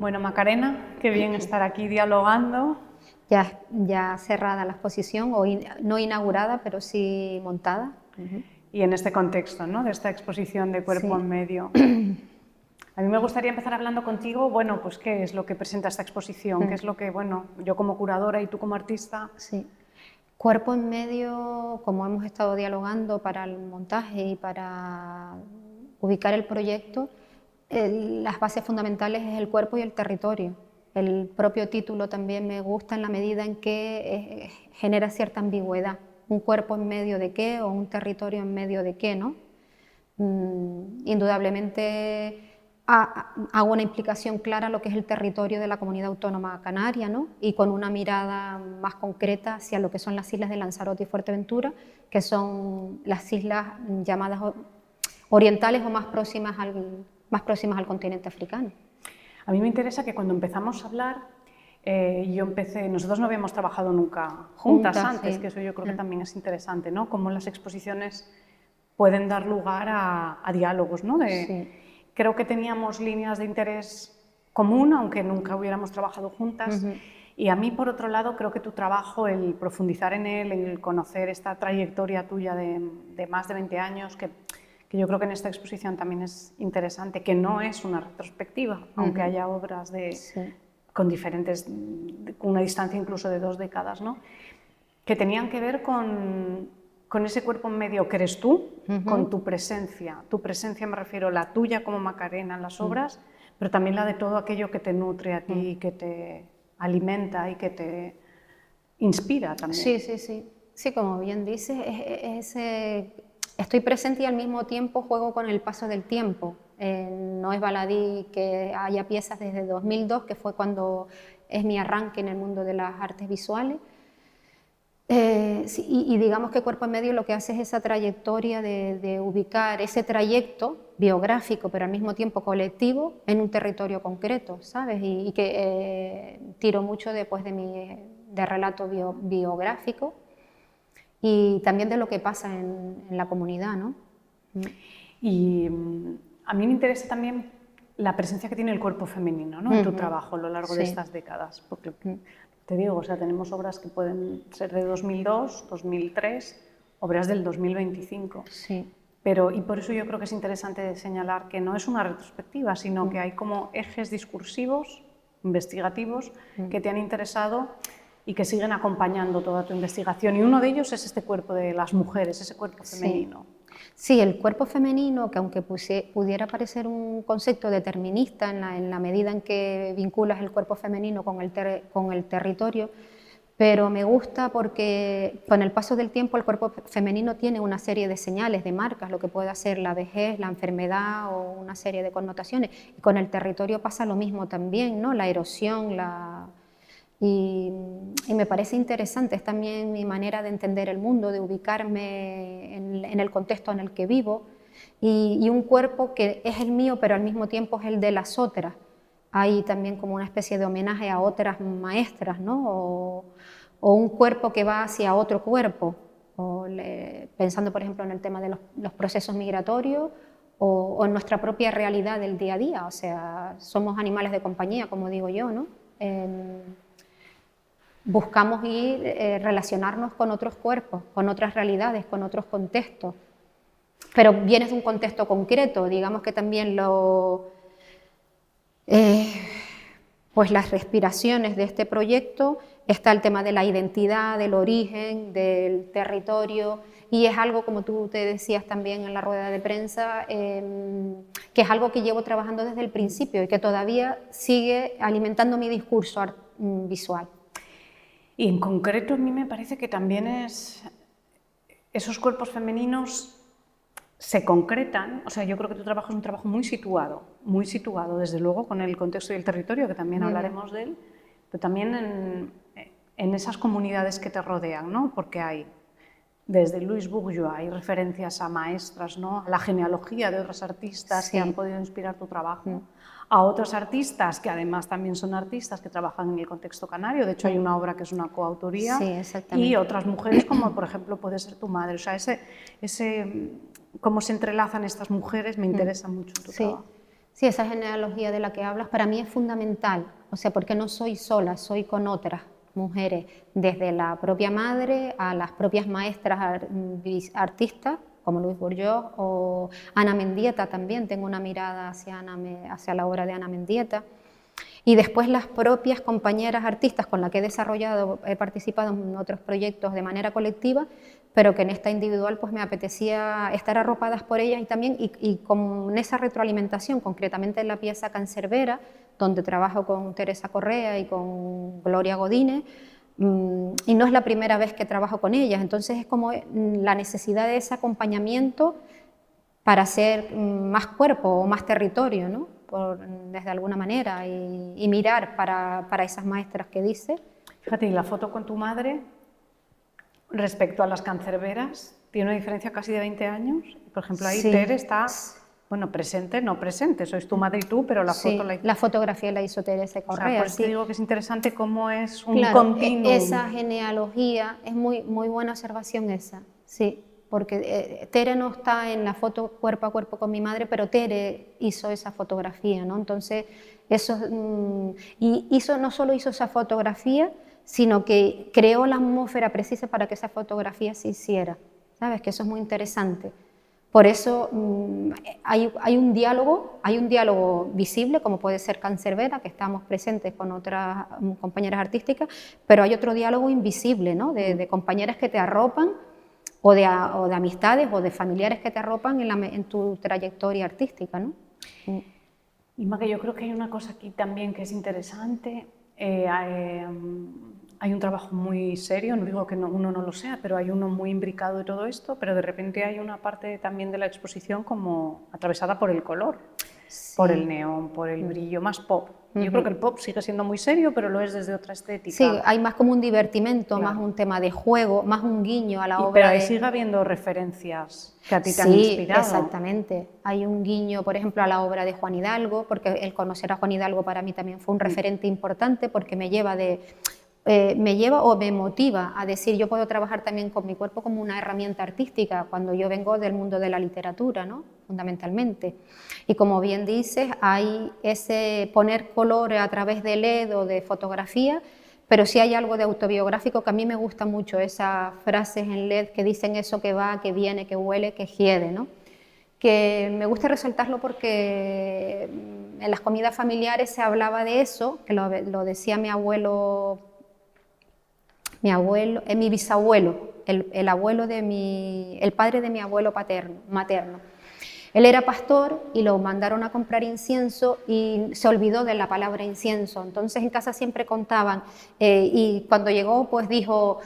Bueno, Macarena, qué bien estar aquí dialogando. Ya cerrada la exposición, o no inaugurada, pero sí montada. Y en este contexto, ¿no?, de esta exposición de Cuerpo Sí. en Medio. A mí me gustaría empezar hablando contigo, bueno, pues qué es lo que presenta esta exposición, qué es lo que, bueno, yo como curadora y tú como artista. Sí. Cuerpo en Medio, como hemos estado dialogando para el montaje y para ubicar el proyecto, las bases fundamentales es el cuerpo y el territorio. El propio título también me gusta en la medida en que genera cierta ambigüedad. ¿Un cuerpo en medio de qué o un territorio en medio de qué, no? Indudablemente hago una implicación clara a lo que es el territorio de la Comunidad Autónoma Canaria, ¿no? Y con una mirada más concreta hacia lo que son las islas de Lanzarote y Fuerteventura, que son las islas llamadas orientales o más próximas al continente africano. A mí me interesa que cuando empezamos a hablar, nosotros no habíamos trabajado nunca juntas antes, sí. que eso yo creo que también es interesante, ¿no? Cómo las exposiciones pueden dar lugar a diálogos, ¿no? Sí. Creo que teníamos líneas de interés común, aunque nunca hubiéramos trabajado juntas. Y a mí, por otro lado, creo que tu trabajo, el profundizar en él, el conocer esta trayectoria tuya de más de 20 años, que yo creo que en esta exposición también es interesante, que no es una retrospectiva, aunque haya obras con una distancia incluso de 2 décadas, ¿no?, que tenían que ver con ese cuerpo en medio que eres tú, con tu presencia. Tu presencia, me refiero, la tuya como Macarena en las obras, pero también la de todo aquello que te nutre a ti, que te alimenta y que te inspira también. Sí, como bien dices, estoy presente y al mismo tiempo juego con el paso del tiempo. No es baladí que haya piezas desde 2002, que fue cuando es mi arranque en el mundo de las artes visuales. Y digamos que Cuerpo en Medio lo que hace es esa trayectoria de ubicar ese trayecto biográfico, pero al mismo tiempo colectivo, en un territorio concreto, ¿sabes? Y que tiro mucho de relato biográfico y también de lo que pasa en la comunidad, ¿no? Y a mí me interesa también la presencia que tiene el cuerpo femenino, ¿no?, en tu trabajo a lo largo de estas décadas, porque te digo, o sea, tenemos obras que pueden ser de 2002, 2003, obras del 2025. Sí. Y por eso yo creo que es interesante señalar que no es una retrospectiva, sino que hay como ejes discursivos, investigativos, que te han interesado y que siguen acompañando toda tu investigación. Y uno de ellos es este cuerpo de las mujeres, ese cuerpo femenino. Sí, el cuerpo femenino, que aunque pudiera parecer un concepto determinista en la medida en que vinculas el cuerpo femenino con el territorio, pero me gusta porque con el paso del tiempo el cuerpo femenino tiene una serie de señales, de marcas, lo que puede ser la vejez, la enfermedad o una serie de connotaciones. Y con el territorio pasa lo mismo también, ¿no? La erosión, y me parece interesante, es también mi manera de entender el mundo, de ubicarme en el contexto en el que vivo, y un cuerpo que es el mío, pero al mismo tiempo es el de las otras. Hay también como una especie de homenaje a otras maestras, ¿no? O un cuerpo que va hacia otro cuerpo, pensando por ejemplo en el tema de los procesos migratorios o en nuestra propia realidad del día a día. O sea, somos animales de compañía, como digo yo, ¿no? Buscamos relacionarnos con otros cuerpos, con otras realidades, con otros contextos, pero vienes de un contexto concreto. Digamos que también pues las respiraciones de este proyecto está el tema de la identidad, del origen, del territorio, y es algo, como tú te decías también en la rueda de prensa, que es algo que llevo trabajando desde el principio y que todavía sigue alimentando mi discurso visual. Y en concreto a mí me parece que también esos cuerpos femeninos se concretan. O sea, yo creo que tu trabajo es un trabajo muy situado, desde luego, con el contexto y el territorio, que también hablaremos de él, pero también en esas comunidades que te rodean, ¿no? Porque hay, desde Louise Bourgeois, hay referencias a maestras, ¿no?, a la genealogía de otras artistas que han podido inspirar tu trabajo, a otros artistas que además también son artistas que trabajan en el contexto canario. De hecho, hay una obra que es una coautoría, y otras mujeres como, por ejemplo, puede ser tu madre. O sea, cómo se entrelazan estas mujeres me interesa mucho en tu trabajo. Sí, esa genealogía de la que hablas para mí es fundamental, o sea, porque no soy sola, soy con otras mujeres, desde la propia madre a las propias maestras artistas, como Luis Bourgeois o Ana Mendieta también, tengo una mirada hacia la obra de Ana Mendieta. Y después las propias compañeras artistas con las que he participado en otros proyectos de manera colectiva, pero que en esta individual pues me apetecía estar arropadas por ellas y con esa retroalimentación, concretamente en la pieza Cancerbera, donde trabajo con Teresa Correa y con Gloria Godine, y no es la primera vez que trabajo con ellas, entonces es como la necesidad de ese acompañamiento para hacer más cuerpo o más territorio, ¿no? Desde alguna manera, y mirar para esas maestras que dice. Fíjate, y la foto con tu madre, respecto a las cancerberas, tiene una diferencia casi de 20 años. Por ejemplo, ahí sí. Tere está, bueno, presente, no presente, sois tu madre y tú, pero la foto la fotografía la hizo Teresa Correa. O sea, por eso te digo que es interesante cómo es un claro, continuum. Esa genealogía, es muy buena observación esa, sí. Porque Tere no está en la foto cuerpo a cuerpo con mi madre, pero Tere hizo esa fotografía, ¿no? Entonces, no solo hizo esa fotografía, sino que creó la atmósfera precisa para que esa fotografía se hiciera, ¿sabes? Que eso es muy interesante. Por eso hay un diálogo visible, como puede ser Cancerbera, que estamos presentes con otras compañeras artísticas, pero hay otro diálogo invisible, ¿no? De compañeras que te arropan, o de amistades o de familiares que te arropan en tu trayectoria artística, ¿no? Y Maga, yo creo que hay una cosa aquí también que es interesante. Hay un trabajo muy serio, no digo que uno no lo sea, pero hay uno muy imbricado de todo esto, pero de repente hay una parte también de la exposición como atravesada por el color, sí. Por el neón, por el brillo, más pop. Yo creo que el pop sigue siendo muy serio, pero lo es desde otra estética. Sí, hay más como un divertimento, claro. Más un tema de juego, más un guiño a la obra. Pero ahí sigue habiendo referencias que a ti te han inspirado. Sí, exactamente. Hay un guiño, por ejemplo, a la obra de Juan Hidalgo, porque el conocer a Juan Hidalgo para mí también fue un referente importante, porque me lleva o me motiva a decir, yo puedo trabajar también con mi cuerpo como una herramienta artística, cuando yo vengo del mundo de la literatura, ¿no? Fundamentalmente. Y como bien dices, hay ese poner color a través de LED o de fotografía, pero sí hay algo de autobiográfico que a mí me gusta mucho, esas frases en LED que dicen eso que va, que viene, que huele, que hiede, ¿no? Que me gusta resaltarlo porque en las comidas familiares se hablaba de eso, que lo decía mi bisabuelo, el padre de mi abuelo materno. Él era pastor y lo mandaron a comprar incienso y se olvidó de la palabra incienso. Entonces en casa siempre contaban y cuando llegó pues dijo,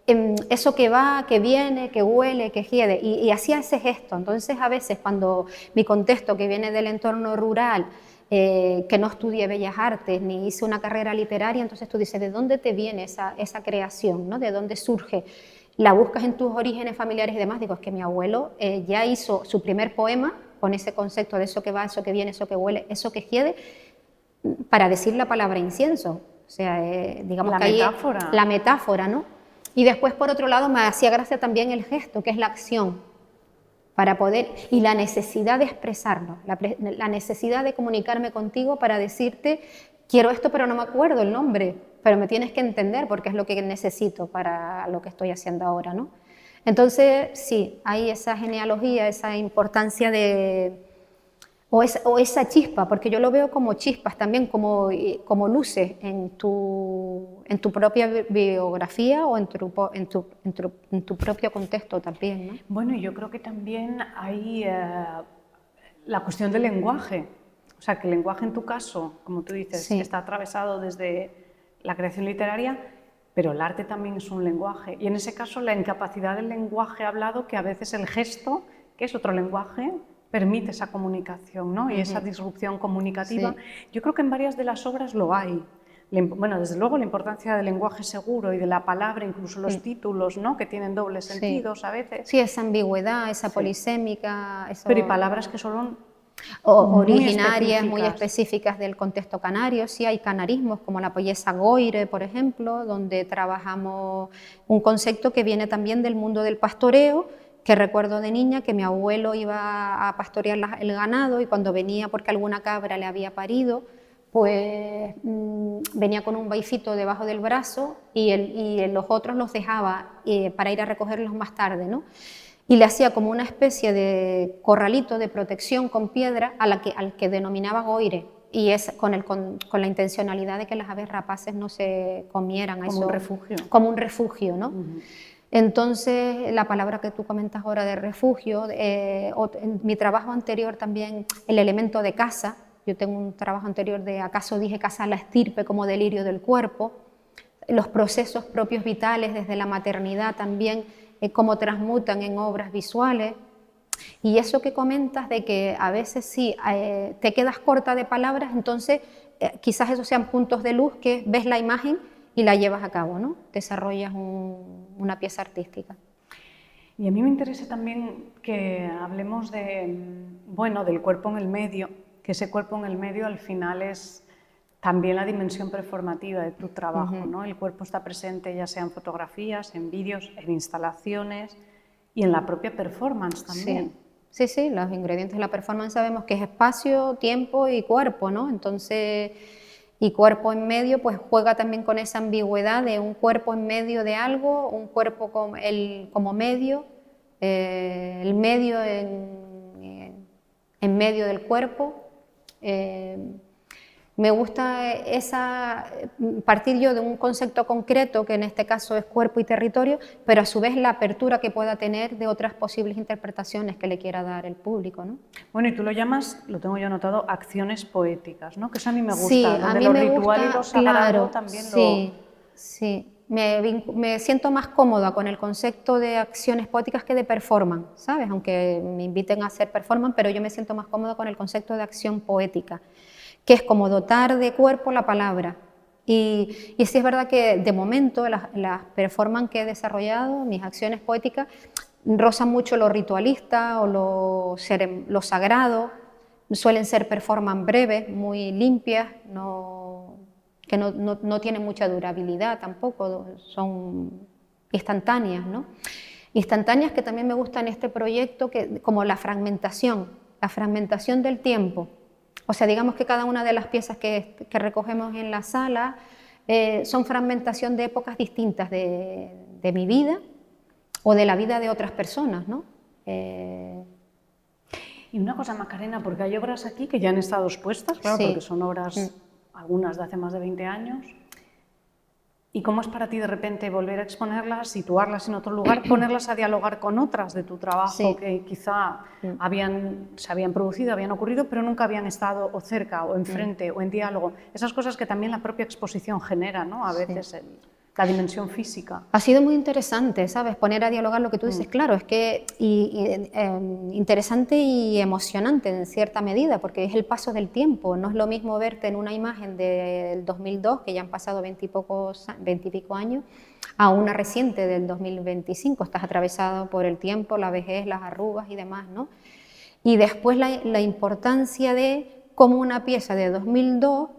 eso que va, que viene, que huele, que hiede, y hacía ese gesto. Entonces a veces cuando mi contexto, que viene del entorno rural, que no estudié Bellas Artes ni hice una carrera literaria, entonces tú dices, ¿de dónde te viene esa creación, ¿no? ¿De dónde surge? La buscas en tus orígenes familiares y demás. Digo, es que mi abuelo ya hizo su primer poema con ese concepto de eso que va, eso que viene, eso que huele, eso que hiede, para decir la palabra incienso. O sea, digamos la que metáfora. La metáfora, ¿no? Y después, por otro lado, me hacía gracia también el gesto, que es la acción, para poder, y la necesidad de expresarlo, la necesidad de comunicarme contigo para decirte, quiero esto pero no me acuerdo el nombre, pero me tienes que entender porque es lo que necesito para lo que estoy haciendo ahora, ¿no? Entonces, sí, hay esa genealogía, esa importancia o esa chispa, porque yo lo veo como chispas también, como luces en tu propia biografía o en tu propio contexto también, ¿no? Bueno, y yo creo que también hay la cuestión del lenguaje. O sea, que el lenguaje en tu caso, como tú dices, sí. Está atravesado desde la creación literaria, pero el arte también es un lenguaje. Y en ese caso, la incapacidad del lenguaje hablado, que a veces el gesto, que es otro lenguaje, permite esa comunicación, ¿no? Y esa disrupción comunicativa. Sí. Yo creo que en varias de las obras lo hay. Bueno, desde luego la importancia del lenguaje seguro y de la palabra, incluso los títulos, ¿no? Que tienen dobles sentidos a veces. Sí, esa ambigüedad, esa polisémica. Eso... Pero y palabras que son originarias, muy específicas del contexto canario. Sí, hay canarismos como la polleza Goire, por ejemplo, donde trabajamos un concepto que viene también del mundo del pastoreo, que recuerdo de niña que mi abuelo iba a pastorear el ganado y cuando venía porque alguna cabra le había parido, pues venía con un baicito debajo del brazo y los otros los dejaba para ir a recogerlos más tarde, ¿no? Y le hacía como una especie de corralito de protección con piedra al que denominaba goire, y es con la intencionalidad de que las aves rapaces no se comieran. Como un refugio. Como un refugio, ¿no? Entonces, la palabra que tú comentas ahora de refugio, en mi trabajo anterior también, el elemento de casa, yo tengo un trabajo anterior de ¿acaso dije casa la estirpe como delirio del cuerpo? Los procesos propios vitales desde la maternidad también, cómo transmutan en obras visuales. Y eso que comentas de que a veces sí te quedas corta de palabras, entonces quizás esos sean puntos de luz que ves la imagen y la llevas a cabo, ¿no? Desarrollas una pieza artística. Y a mí me interesa también que hablemos del cuerpo en el medio, que ese cuerpo en el medio al final es también la dimensión performativa de tu trabajo, ¿no? El cuerpo está presente ya sea en fotografías, en vídeos, en instalaciones y en la propia performance también. Sí, los ingredientes de la performance sabemos que es espacio, tiempo y cuerpo, ¿no? Entonces, y cuerpo en medio, pues juega también con esa ambigüedad de un cuerpo en medio de algo, un cuerpo como medio, el medio en medio del cuerpo. Me gusta partir yo de un concepto concreto, que en este caso es cuerpo y territorio, pero a su vez la apertura que pueda tener de otras posibles interpretaciones que le quiera dar el público, ¿no? Bueno, y tú lo llamas, lo tengo yo anotado, acciones poéticas, ¿no? Que eso a mí me gusta, Sí, donde a mí lo me ritual gusta, y lo sagrado claro, también sí. Me siento más cómoda con el concepto de acciones poéticas que de performance, ¿sabes? Aunque me inviten a hacer performance, pero yo me siento más cómoda con el concepto de acción poética, que es como dotar de cuerpo la palabra. Y sí es verdad que de momento las performances que he desarrollado, mis acciones poéticas, rozan mucho lo ritualista o lo sagrado, suelen ser performances breves, muy limpias, que no tienen mucha durabilidad tampoco, son instantáneas, ¿no? Instantáneas que también me gusta en este proyecto, como la fragmentación del tiempo. O sea, digamos que cada una de las piezas que recogemos en la sala son fragmentación de épocas distintas de mi vida o de la vida de otras personas, ¿no? Y una cosa, Macarena, porque hay obras aquí que ya han estado expuestas, claro, Sí. porque son obras, algunas de hace más de 20 años. ¿Y cómo es para ti de repente volver a exponerlas, situarlas en otro lugar, ponerlas a dialogar con otras de tu trabajo que quizá se habían producido, habían ocurrido, pero nunca habían estado o cerca o enfrente o en diálogo? Esas cosas que también la propia exposición genera, ¿no? A veces la dimensión física. Ha sido muy interesante, ¿sabes? Poner a dialogar lo que tú dices, claro, es que interesante y emocionante en cierta medida, porque es el paso del tiempo. No es lo mismo verte en una imagen del 2002, que ya han pasado 20 y pico años, a una reciente del 2025. Estás atravesado por el tiempo, la vejez, las arrugas y demás, ¿no? Y después la importancia de cómo una pieza de 2002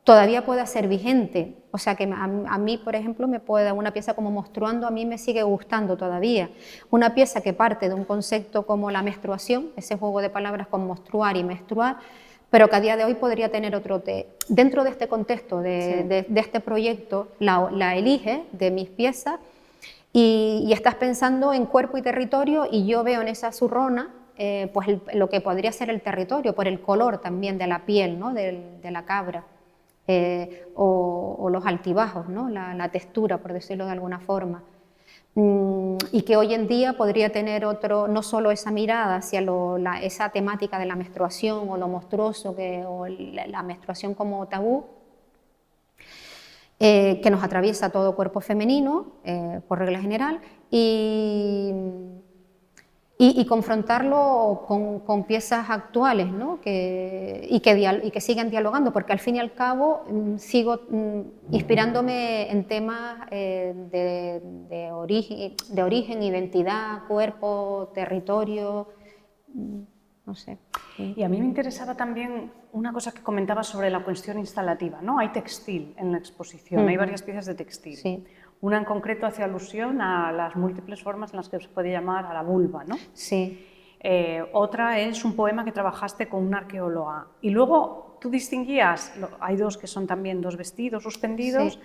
todavía pueda ser vigente. O sea que a mí, por ejemplo, una pieza como Monstruando a mí me sigue gustando todavía. Una pieza que parte de un concepto como la menstruación, ese juego de palabras con monstruar y menstruar, pero que a día de hoy podría tener otro dentro de este contexto, de este proyecto, la elige de mis piezas y estás pensando en cuerpo y territorio, y yo veo en esa zurrona pues lo que podría ser el territorio, por el color también de la piel, ¿no? de la cabra. O los altibajos, ¿no? la textura, por decirlo de alguna forma. Y que hoy en día podría tener no solo esa mirada hacia esa temática de la menstruación o lo monstruoso, o la menstruación como tabú, que nos atraviesa todo cuerpo femenino, por regla general, y confrontarlo con piezas actuales, ¿no? y que sigan dialogando, porque al fin y al cabo sigo inspirándome en temas de origen, identidad, cuerpo, territorio, no sé. Y a mí me interesaba también una cosa que comentabas sobre la cuestión instalativa, ¿no? Hay textil en la exposición, hay varias piezas de textil. Sí. Una en concreto hace alusión a las múltiples formas en las que se puede llamar a la vulva, ¿no? Sí. Otra es un poema que trabajaste con una arqueóloga. Y luego tú distinguías, hay dos que son también dos vestidos suspendidos, Sí.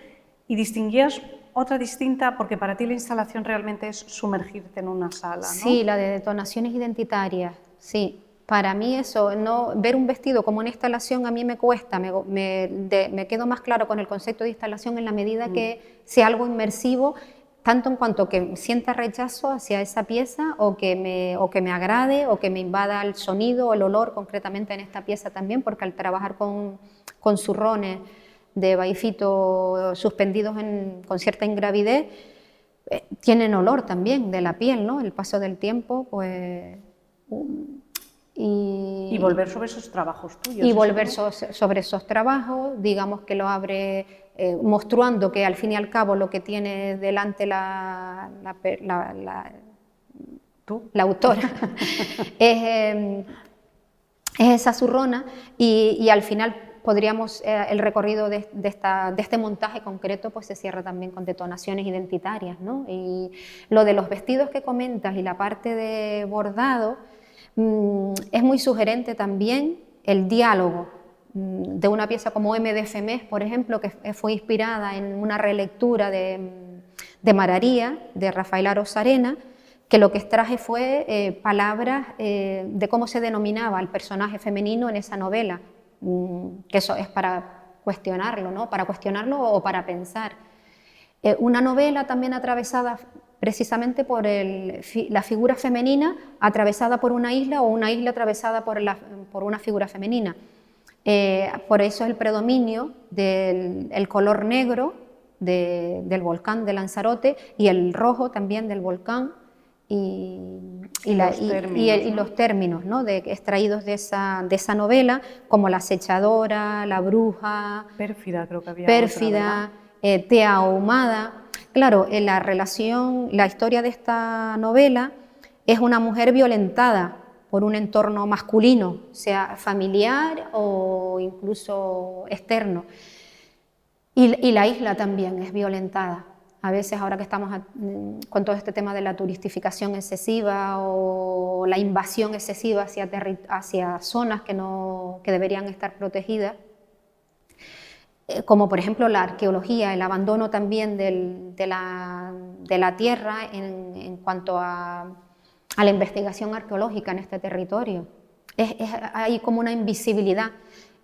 y distinguías otra distinta porque para ti la instalación realmente es sumergirte en una sala, ¿no? Sí, la de detonaciones identitarias, sí. Para mí eso, no, ver un vestido como una instalación a mí me cuesta, me quedo más claro con el concepto de instalación en la medida que sea algo inmersivo, tanto en cuanto que sienta rechazo hacia esa pieza o que me agrade o que me invada el sonido o el olor concretamente en esta pieza también, porque al trabajar con zurrones de baifito suspendidos con cierta ingravidez, tienen olor también de la piel, ¿no? El paso del tiempo, pues... Y volver sobre esos trabajos tuyos. Y volver sobre esos trabajos, digamos que lo abre mostrando que al fin y al cabo lo que tiene delante la autora es esa zurrona y al final podríamos, el recorrido de este montaje concreto pues se cierra también con detonaciones identitarias, ¿no? Y lo de los vestidos que comentas y la parte de bordado, es muy sugerente también el diálogo de una pieza como MDF, por ejemplo, que fue inspirada en una relectura de Mararía, de Rafael Arozarena, que lo que extraje fue palabras de cómo se denominaba el personaje femenino en esa novela, que eso es para cuestionarlo, ¿no? Para cuestionarlo o para pensar. Una novela también atravesada precisamente por la figura femenina atravesada por una isla o una isla atravesada por una figura femenina. Por eso el predominio del color negro del volcán de Lanzarote y el rojo también del volcán y los términos, ¿no? Extraídos de esa novela, como la acechadora, la bruja, pérfida, creo que había pérfida, tea ahumada. Claro, la historia de esta novela es una mujer violentada por un entorno masculino, sea familiar o incluso externo. Y la isla también es violentada. A veces ahora que estamos con todo este tema de la turistificación excesiva o la invasión excesiva hacia zonas que deberían estar protegidas, como por ejemplo la arqueología, el abandono también de la tierra en cuanto a la investigación arqueológica en este territorio. Hay como una invisibilidad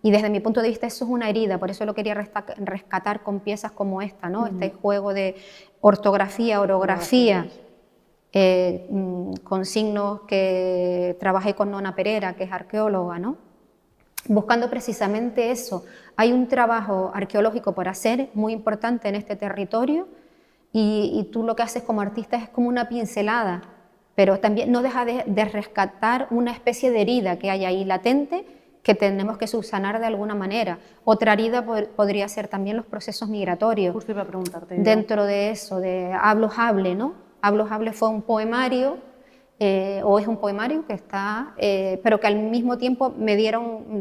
y desde mi punto de vista eso es una herida, por eso lo quería rescatar con piezas como esta, ¿no? Este juego de ortografía, orografía, con signos que trabajé con Nona Perera, que es arqueóloga, ¿no? Buscando precisamente eso. Hay un trabajo arqueológico por hacer muy importante en este territorio y tú lo que haces como artista es como una pincelada, pero también no deja de rescatar una especie de herida que hay ahí latente que tenemos que subsanar de alguna manera. Otra herida podría ser también los procesos migratorios. Justo iba a preguntarte. Dentro de eso, de Hablo Hable, ¿no? Hablo Hable fue un poemario, o es un poemario que está, pero que al mismo tiempo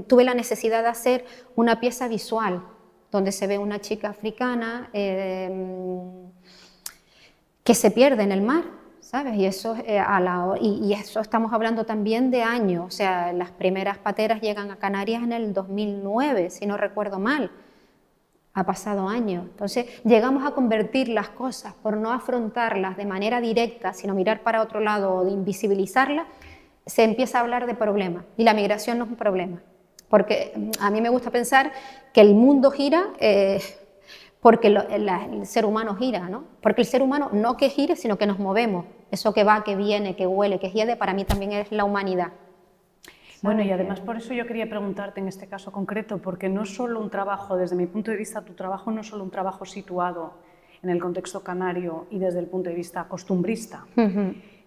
tuve la necesidad de hacer una pieza visual, donde se ve una chica africana que se pierde en el mar, ¿sabes? Y eso, y eso estamos hablando también de años, o sea, las primeras pateras llegan a Canarias en el 2009, si no recuerdo mal. Ha pasado años. Entonces, llegamos a convertir las cosas por no afrontarlas de manera directa, sino mirar para otro lado o de invisibilizarlas, se empieza a hablar de problemas. Y la migración no es un problema. Porque a mí me gusta pensar que el mundo gira porque el ser humano gira, ¿no? Porque el ser humano no que gire, sino que nos movemos. Eso que va, que viene, que huele, que hiede, para mí también es la humanidad. Bueno, y además por eso yo quería preguntarte en este caso concreto, porque no es solo un trabajo, desde mi punto de vista, tu trabajo no es solo un trabajo situado en el contexto canario y desde el punto de vista costumbrista,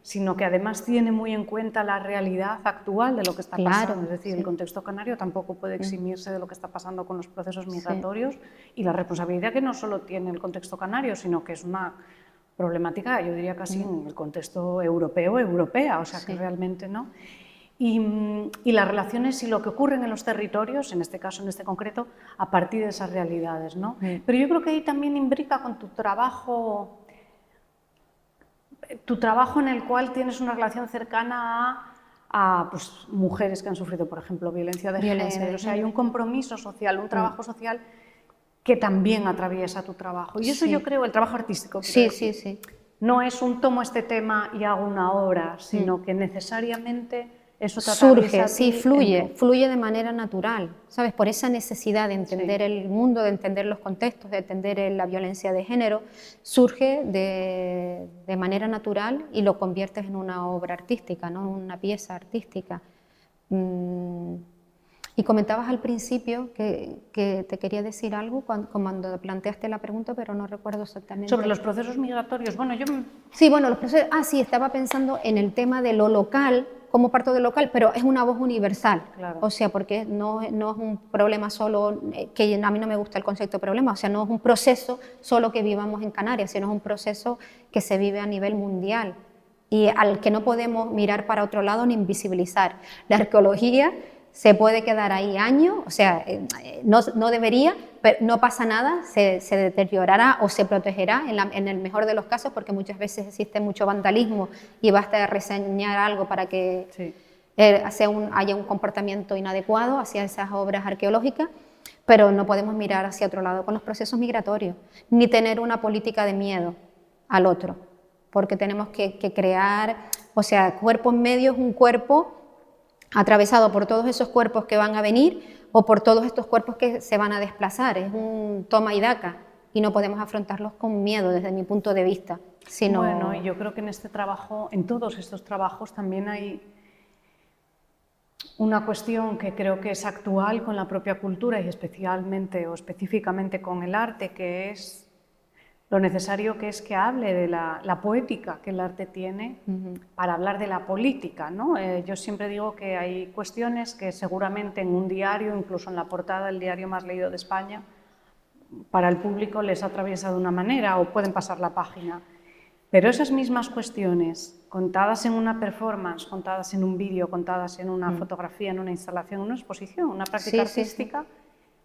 sino que además tiene muy en cuenta la realidad actual de lo que está pasando. Es decir, el contexto canario tampoco puede eximirse de lo que está pasando con los procesos migratorios y la responsabilidad que no solo tiene el contexto canario, sino que es una problemática, yo diría casi en el contexto europea, o sea que realmente no. y las relaciones y lo que ocurre en los territorios, en este caso, en este concreto, a partir de esas realidades, ¿no? Pero yo creo que ahí también imbrica con tu trabajo en el cual tienes una relación cercana a pues, mujeres que han sufrido, por ejemplo, violencia de género. O sea, hay un compromiso social, un trabajo social que también atraviesa tu trabajo. Y eso yo creo, el trabajo artístico. Sí. No es un tomo este tema y hago una obra, sino que necesariamente eso te surge, atraviesa a ti fluye de manera natural, ¿sabes? Por esa necesidad de entender el mundo, de entender los contextos, de entender la violencia de género, surge de manera natural y lo conviertes en una obra artística, ¿no? Una pieza artística. Y comentabas al principio que te quería decir algo cuando planteaste la pregunta, pero no recuerdo exactamente. Sobre los procesos migratorios. Bueno, Sí, bueno, los procesos... sí, estaba pensando en el tema de lo local, como parto de local, pero es una voz universal. Claro. O sea, porque no es un problema solo, que a mí no me gusta el concepto de problema, o sea, no es un proceso solo que vivamos en Canarias, sino es un proceso que se vive a nivel mundial y al que no podemos mirar para otro lado ni invisibilizar. La arqueología se puede quedar ahí años, o sea, no debería, pero no pasa nada, se deteriorará o se protegerá en el mejor de los casos, porque muchas veces existe mucho vandalismo y basta reseñar algo para que haya un comportamiento inadecuado hacia esas obras arqueológicas, pero no podemos mirar hacia otro lado con los procesos migratorios, ni tener una política de miedo al otro, porque tenemos que crear, o sea, cuerpo en medio es un cuerpo atravesado por todos esos cuerpos que van a venir o por todos estos cuerpos que se van a desplazar. Es un toma y daca y no podemos afrontarlos con miedo desde mi punto de vista. Sino... Bueno, yo creo que en este trabajo, en todos estos trabajos también hay una cuestión que creo que es actual con la propia cultura y especialmente o específicamente con el arte, que es lo necesario que es que hable de la poética que el arte tiene para hablar de la política, ¿no? Yo siempre digo que hay cuestiones que seguramente en un diario, incluso en la portada del diario más leído de España, para el público les atraviesa de una manera o pueden pasar la página. Pero esas mismas cuestiones, contadas en una performance, contadas en un vídeo, contadas en una fotografía, en una instalación, en una exposición, una práctica artística,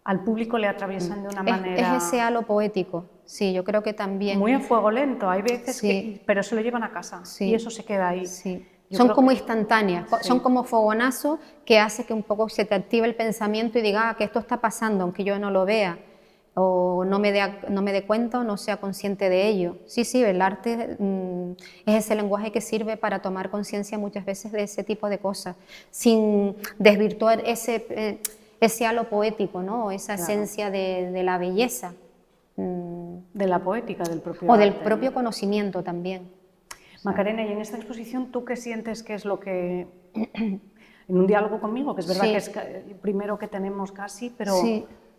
al público le atraviesan de una manera... Es ese halo poético, sí, yo creo que también... Muy a fuego lento, hay veces que... Pero se lo llevan a casa y eso se queda ahí. Sí. Son como instantáneas, son como fogonazos que hace que un poco se te active el pensamiento y diga que esto está pasando, aunque yo no lo vea, o no me dé cuenta o no sea consciente de ello. Sí, el arte es ese lenguaje que sirve para tomar conciencia muchas veces de ese tipo de cosas, sin desvirtuar ese halo poético, ¿no? Esa esencia de la belleza. De la poética del propio arte. O del propio conocimiento también. Macarena, y en esta exposición, ¿tú qué sientes que es lo que... en un diálogo conmigo, que es verdad que es el primero que tenemos casi, pero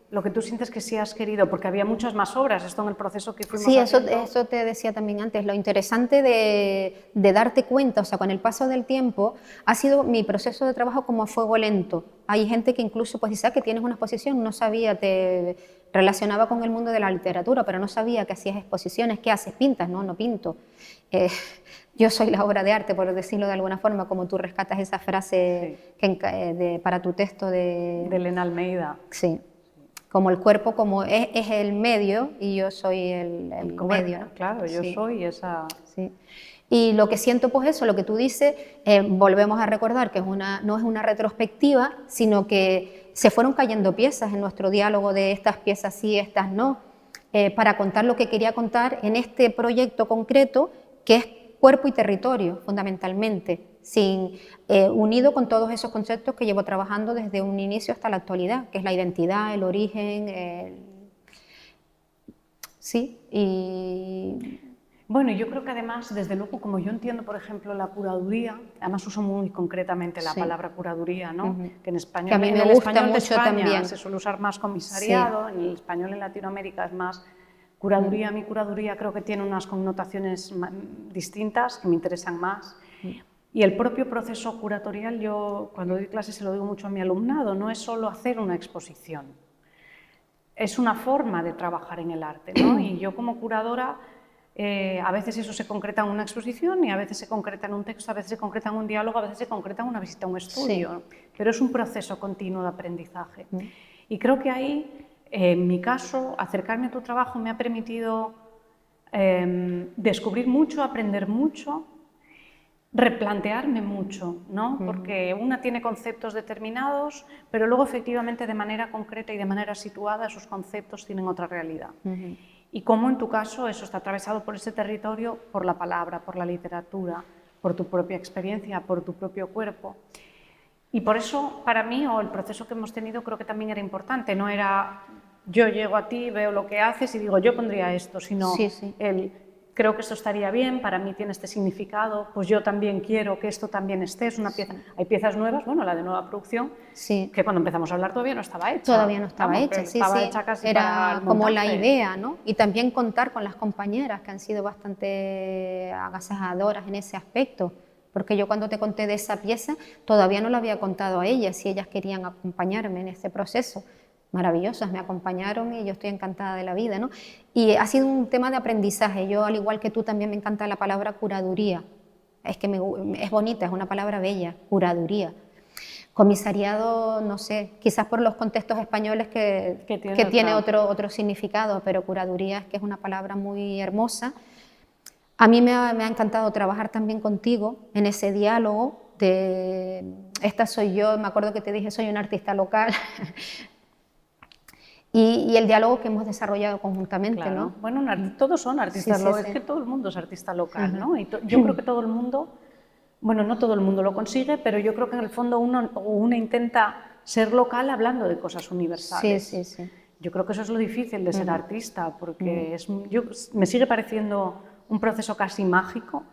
lo que tú sientes que sí has querido, porque había muchas más obras, esto en el proceso que fuimos haciendo. Eso te decía también antes, lo interesante de darte cuenta, o sea, con el paso del tiempo, ha sido mi proceso de trabajo como a fuego lento. Hay gente que incluso pues dice que tienes una exposición, no sabía, te relacionaba con el mundo de la literatura, pero no sabía que hacías exposiciones, ¿qué haces? ¿Pintas? No pinto. Yo soy la obra de arte, por decirlo de alguna forma, como tú rescatas esa frase para tu texto de Elena Almeida. Sí. Como el cuerpo como es el medio y yo soy el medio, ¿no? Claro, yo soy esa... Sí. Y lo que siento, pues eso, lo que tú dices, volvemos a recordar que no es una retrospectiva, sino que se fueron cayendo piezas en nuestro diálogo de estas piezas sí, estas no, para contar lo que quería contar en este proyecto concreto, que es cuerpo y territorio, fundamentalmente, unido con todos esos conceptos que llevo trabajando desde un inicio hasta la actualidad, que es la identidad, el origen, sí, y... Bueno, yo creo que además, desde luego, como yo entiendo, por ejemplo, la curaduría, además uso muy concretamente la palabra curaduría, ¿no? Que en español, que a mí me en el gusta español de mucho España también. Se suele usar más comisariado, en el español en Latinoamérica es más curaduría. Mi curaduría creo que tiene unas connotaciones distintas que me interesan más. Y el propio proceso curatorial, yo cuando doy clases se lo digo mucho a mi alumnado, no es solo hacer una exposición, es una forma de trabajar en el arte, ¿no? Y yo como curadora A veces eso se concreta en una exposición y a veces se concreta en un texto, a veces se concreta en un diálogo, a veces se concreta en una visita a un estudio, sí. Pero es un proceso continuo de aprendizaje. Y creo que ahí, en mi caso, acercarme a tu trabajo me ha permitido descubrir mucho, aprender mucho, replantearme mucho, ¿no? Porque una tiene conceptos determinados, pero luego efectivamente de manera concreta y de manera situada esos conceptos tienen otra realidad. Y cómo en tu caso eso está atravesado por ese territorio, por la palabra, por la literatura, por tu propia experiencia, por tu propio cuerpo. Y por eso, para mí, o el proceso que hemos tenido, creo que también era importante. No era yo llego a ti, veo lo que haces y digo yo pondría esto, sino el creo que esto estaría bien, para mí tiene este significado, pues yo también quiero que esto también esté, es una pieza. Hay piezas nuevas, bueno, la de nueva producción, que cuando empezamos a hablar todavía no estaba hecha. Todavía no estaba hecha, estaba hecha casi era como la idea, ¿no? Y también contar con las compañeras que han sido bastante agasajadoras en ese aspecto, porque yo cuando te conté de esa pieza todavía no la había contado a ellas, si ellas querían acompañarme en este proceso. Maravillosas, me acompañaron y yo estoy encantada de la vida, ¿no? Y ha sido un tema de aprendizaje. Yo, al igual que tú, también me encanta la palabra curaduría. Es que es bonita, es una palabra bella, curaduría. Comisariado, no sé, quizás por los contextos españoles que tiene otro significado, pero curaduría es que es una palabra muy hermosa. A mí me ha encantado trabajar también contigo en ese diálogo de esta soy yo, me acuerdo que te dije soy una artista local. Y el diálogo que hemos desarrollado conjuntamente, claro. ¿No? Bueno, todos son artistas locales, es que todo el mundo es artista local, ¿no? Y yo creo que todo el mundo, bueno, no todo el mundo lo consigue, pero yo creo que en el fondo uno intenta ser local hablando de cosas universales. Sí. Yo creo que eso es lo difícil de ser artista, porque me sigue pareciendo un proceso casi mágico,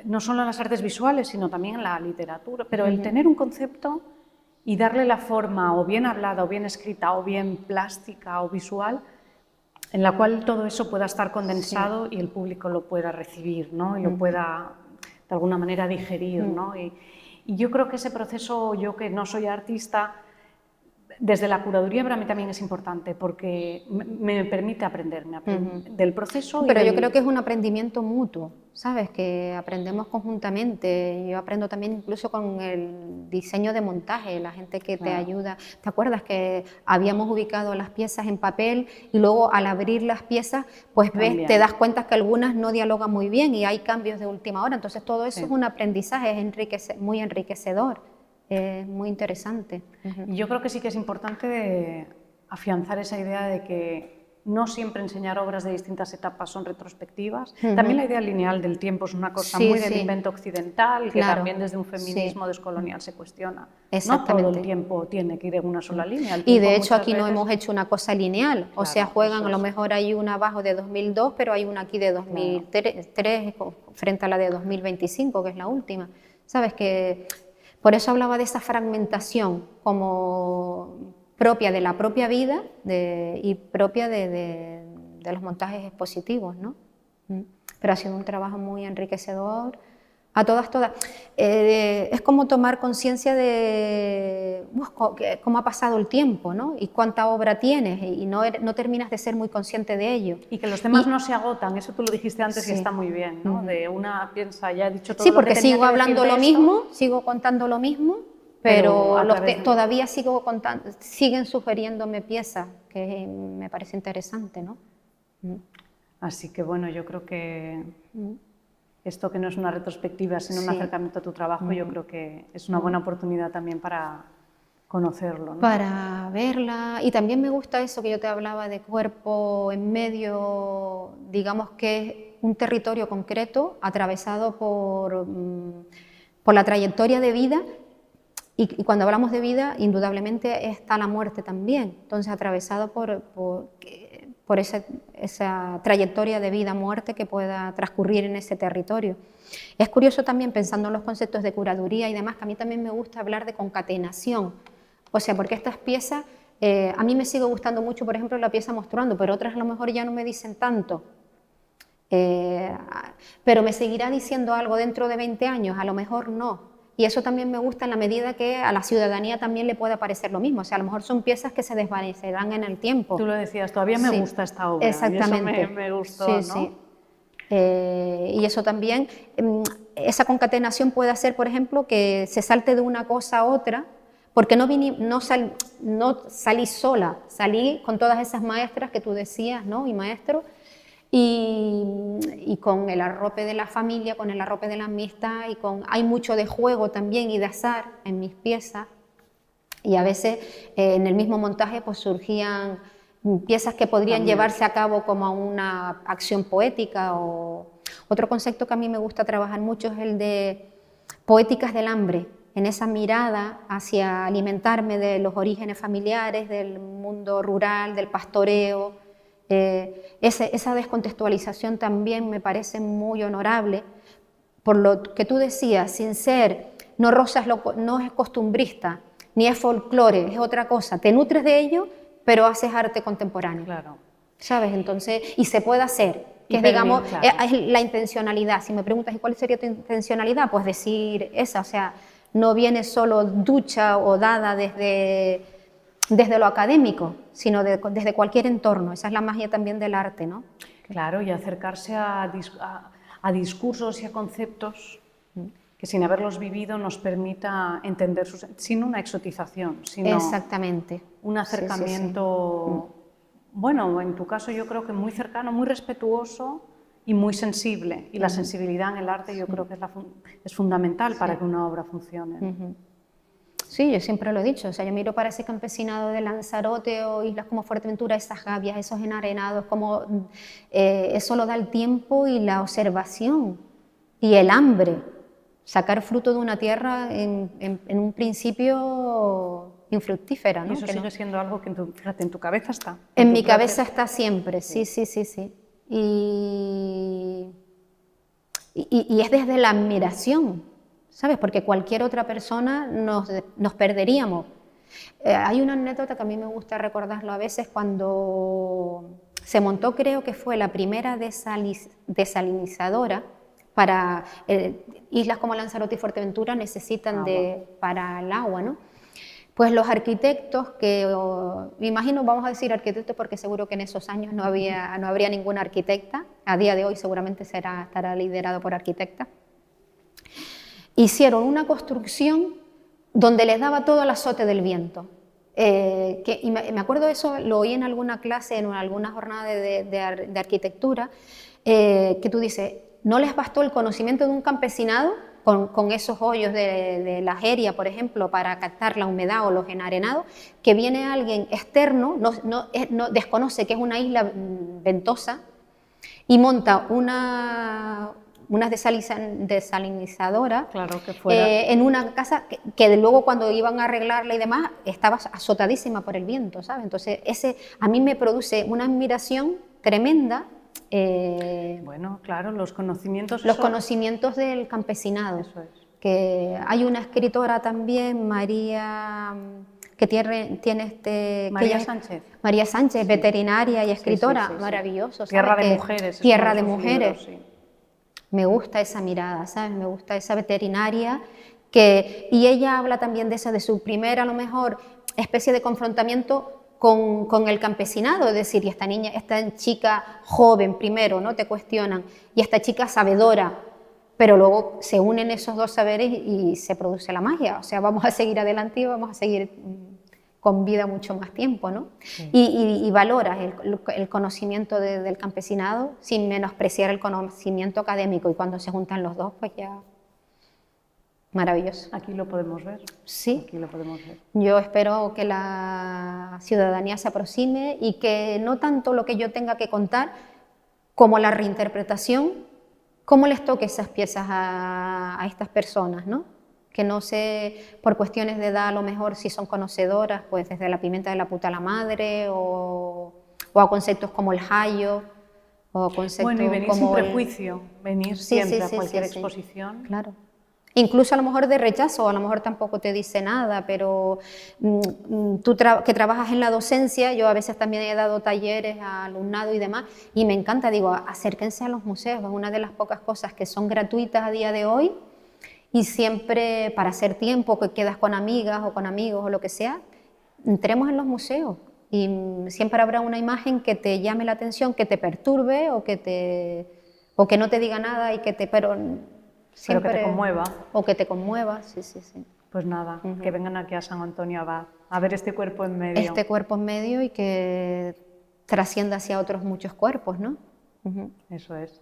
no solo en las artes visuales, sino también en la literatura, pero el tener un concepto y darle la forma o bien hablada, o bien escrita, o bien plástica o visual, en la cual todo eso pueda estar condensado y el público lo pueda recibir, ¿no? Y lo pueda, de alguna manera, digerir, ¿no? Y yo creo que ese proceso, yo que no soy artista, desde la curaduría para mí también es importante, porque me permite aprenderme del proceso. Pero yo creo que es un aprendimiento mutuo, ¿sabes? Que aprendemos conjuntamente. Yo aprendo también incluso con el diseño de montaje, la gente que te ayuda. ¿Te acuerdas que habíamos ubicado las piezas en papel y luego al abrir las piezas, pues te das cuenta que algunas no dialogan muy bien y hay cambios de última hora? Entonces todo eso es un aprendizaje, es muy enriquecedor. Es muy interesante. Yo creo que sí que es importante afianzar esa idea de que no siempre enseñar obras de distintas etapas son retrospectivas. También la idea lineal del tiempo es una cosa muy del invento occidental, que también desde un feminismo descolonial se cuestiona. No todo el tiempo tiene que ir en una sola línea. Y de hecho aquí no hemos hecho una cosa lineal, o sea, juegan, a lo mejor hay una abajo de 2002, pero hay una aquí de 2003 frente a la de 2025, que es la última. ¿Sabes? Que por eso hablaba de esa fragmentación como propia de la propia vida y propia de los montajes expositivos, ¿no? Pero ha sido un trabajo muy enriquecedor. A todas. Es como tomar conciencia de cómo ha pasado el tiempo, ¿no? Y cuánta obra tienes y no terminas de ser muy consciente de ello. Y que los temas no se agotan, eso tú lo dijiste antes y está muy bien, ¿no? De una piensa, ya he dicho todo lo que porque tenía sigo hablando lo mismo, sigo contando lo mismo, pero todavía sigo contando, siguen sugiriéndome piezas que me parece interesante, ¿no? Así que bueno, yo creo que esto que no es una retrospectiva, sino un acercamiento a tu trabajo, yo creo que es una buena oportunidad también para conocerlo, ¿no? Para verla. Y también me gusta eso que yo te hablaba de cuerpo en medio, digamos que es un territorio concreto atravesado por la trayectoria de vida. Y cuando hablamos de vida, indudablemente está la muerte también. Entonces, atravesado por esa trayectoria de vida-muerte que pueda transcurrir en ese territorio. Es curioso también, pensando en los conceptos de curaduría y demás, que a mí también me gusta hablar de concatenación. O sea, porque estas piezas, a mí me sigue gustando mucho, por ejemplo, la pieza Monstruando, pero otras a lo mejor ya no me dicen tanto. Pero me seguirá diciendo algo dentro de 20 años, a lo mejor no. Y eso también me gusta en la medida que a la ciudadanía también le puede parecer lo mismo. O sea, a lo mejor son piezas que se desvanecerán en el tiempo. Tú lo decías, todavía me gusta esta obra. Exactamente. Y eso me gustó, sí, ¿no? Sí. Y eso también, esa concatenación puede hacer, por ejemplo, que se salte de una cosa a otra, porque no salí sola, salí con todas esas maestras que tú decías, ¿no? Y maestros, y con el arrope de la familia, con el arrope de la amistad, hay mucho de juego también y de azar en mis piezas, y a veces en el mismo montaje pues surgían piezas que podrían también llevarse a cabo como una acción poética. O otro concepto que a mí me gusta trabajar mucho es el de poéticas del hambre, en esa mirada hacia alimentarme de los orígenes familiares, del mundo rural, del pastoreo. Esa descontextualización también me parece muy honorable, por lo que tú decías, sin ser, no es costumbrista, ni es folclore, es otra cosa. Te nutres de ello, pero haces arte contemporáneo. Claro. ¿Sabes? Entonces, y se puede hacer, que es, claro. es la intencionalidad. Si me preguntas, ¿y cuál sería tu intencionalidad? Pues decir esa, o sea, no viene solo ducha o dada desde lo académico, sino desde cualquier entorno. Esa es la magia también del arte, ¿no? Claro, y acercarse a discursos y a conceptos que sin haberlos vivido nos permita entender sin una exotización, sino exactamente. Un acercamiento, bueno, en tu caso yo creo que muy cercano, muy respetuoso y muy sensible. Y la sensibilidad en el arte yo creo que es fundamental para que una obra funcione. Sí, yo siempre lo he dicho, o sea, yo miro para ese campesinado de Lanzarote o islas como Fuerteventura, esas gavias, esos enarenados, como eso lo da el tiempo y la observación y el hambre. Sacar fruto de una tierra en un principio infructífera, ¿no? Y eso sigue siendo algo que en tu cabeza está. En mi cabeza está siempre, sí. Y es desde la admiración, ¿sabes? Porque cualquier otra persona nos perderíamos. Hay una anécdota que a mí me gusta recordarlo a veces cuando se montó, creo que fue la primera desalinizadora para islas como Lanzarote y Fuerteventura necesitan para el agua, ¿no? Pues los arquitectos me imagino, vamos a decir arquitectos porque seguro que en esos años no habría ninguna arquitecta, a día de hoy seguramente estará liderado por arquitectas, hicieron una construcción donde les daba todo el azote del viento. Y me acuerdo de eso, lo oí en alguna clase, en alguna jornada de arquitectura, que tú dices, no les bastó el conocimiento de un campesinado con esos hoyos de la jeria, por ejemplo, para captar la humedad o los enarenados, que viene alguien externo, no desconoce que es una isla ventosa y monta una desalinizadora, claro, que fuera. En una casa que luego cuando iban a arreglarla y demás estaba azotadísima por el viento, ¿sabes? Entonces a mí me produce una admiración tremenda. Bueno, claro, los conocimientos del campesinado. Eso es. Que hay una escritora también, María, que tiene María Sánchez, sí. Veterinaria y escritora, maravilloso. Tierra de Mujeres. Tierra de Mujeres. Sí. Me gusta esa mirada, ¿sabes? Me gusta esa veterinaria y ella habla también de su primera, a lo mejor, especie de confrontamiento con el campesinado, es decir, y esta chica joven primero, ¿no? Te cuestionan, y esta chica sabedora, pero luego se unen esos dos saberes y se produce la magia, o sea, vamos a seguir adelante y vamos a seguir con vida mucho más tiempo, ¿no? Sí. Y valoras el conocimiento del campesinado sin menospreciar el conocimiento académico, y cuando se juntan los dos, pues ya... Maravilloso. Aquí lo podemos ver. Sí. Aquí lo podemos ver. Yo espero que la ciudadanía se aproxime y que no tanto lo que yo tenga que contar como la reinterpretación, cómo les toque esas piezas a estas personas, ¿no? Que no sé, por cuestiones de edad, a lo mejor si son conocedoras, pues desde la pimienta de la puta a la madre, o a conceptos como el jayo, o conceptos bueno, y venir como sin prejuicio, venir siempre a cualquier exposición. Claro. Incluso a lo mejor de rechazo, a lo mejor tampoco te dice nada, pero tú que trabajas en la docencia, yo a veces también he dado talleres a alumnado y demás, y me encanta, digo, acérquense a los museos, es una de las pocas cosas que son gratuitas a día de hoy Y siempre, para hacer tiempo, que quedas con amigas o con amigos o lo que sea, entremos en los museos y siempre habrá una imagen que te llame la atención, que te perturbe o que no te diga nada y pero siempre, que te conmueva. O que te conmueva, sí, sí, sí. Pues nada, que vengan aquí a San Antonio Abad a ver este cuerpo en medio. Este cuerpo en medio y que trascienda hacia otros muchos cuerpos, ¿no? Eso es.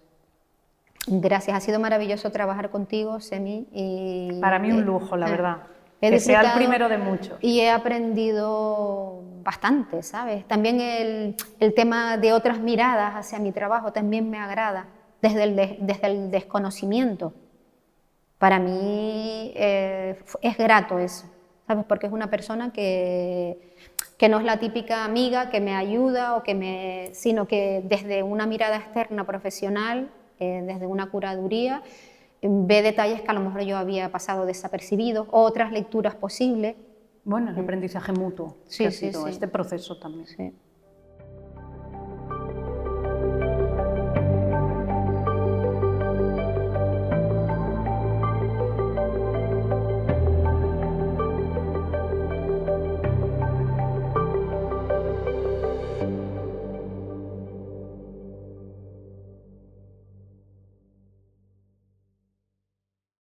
Gracias, ha sido maravilloso trabajar contigo, Semi. Y para mí un lujo, la verdad. He que sea el disfrutado primero de muchos. Y he aprendido bastante, ¿sabes? También el tema de otras miradas hacia mi trabajo también me agrada, desde el desconocimiento. Para mí es grato eso, ¿sabes? Porque es una persona que no es la típica amiga que me ayuda, sino que desde una mirada externa profesional, desde una curaduría, ve detalles que a lo mejor yo había pasado desapercibidos, o otras lecturas posibles. Bueno, el aprendizaje mutuo, Sí, que ha sí, sido sí. este proceso también. Sí.